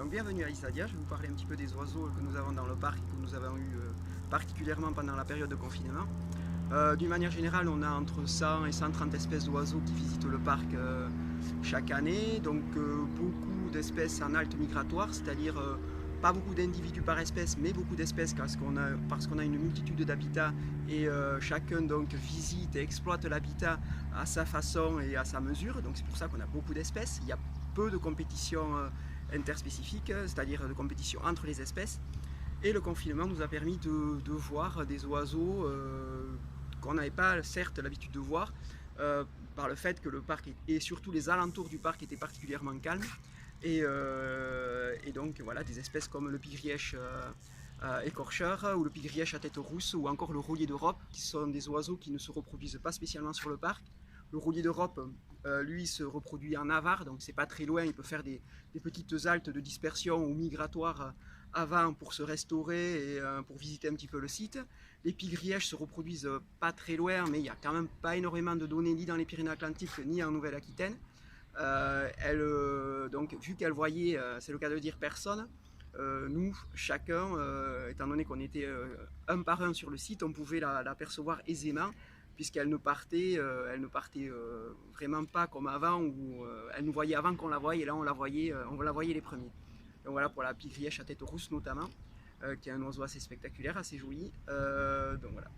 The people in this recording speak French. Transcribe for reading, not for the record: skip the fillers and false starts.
Donc bienvenue à Issadia, je vais vous parler un petit peu des oiseaux que nous avons dans le parc et que nous avons eu particulièrement pendant la période de confinement. D'une manière générale, on a entre 100 et 130 espèces d'oiseaux qui visitent le parc chaque année, donc beaucoup d'espèces en halte migratoire, c'est-à-dire pas beaucoup d'individus par espèce, mais beaucoup d'espèces parce qu'on a une multitude d'habitats et chacun donc visite et exploite l'habitat à sa façon et à sa mesure, donc c'est pour ça qu'on a beaucoup d'espèces. Il y a peu de compétitions interspécifiques, c'est-à-dire de compétition entre les espèces. Et le confinement nous a permis de voir des oiseaux qu'on n'avait pas certes l'habitude de voir, par le fait que le parc et surtout les alentours du parc étaient particulièrement calmes. Et donc voilà, des espèces comme le pigrièche écorcheur ou le pigrièche à tête rousse ou encore le roulier d'Europe, qui sont des oiseaux qui ne se reproduisent pas spécialement sur le parc. Le roulier d'Europe, lui, se reproduit en Navarre, donc c'est pas très loin, il peut faire des petites haltes de dispersion ou migratoires avant pour se restaurer et pour visiter un petit peu le site. Les pigrièches se reproduisent pas très loin, mais il n'y a quand même pas énormément de données ni dans les Pyrénées-Atlantiques ni en Nouvelle-Aquitaine. Donc, vu qu'elle voyait, c'est le cas de dire, personne, nous, chacun, étant donné qu'on était un par un sur le site, on pouvait l'apercevoir aisément, puisqu'elle elle ne partait vraiment pas comme avant, où elle nous voyait avant qu'on la voie, et là on la voyait les premiers. Donc voilà pour la pigrièche à tête rousse notamment, qui est un oiseau assez spectaculaire, assez joli. Donc voilà.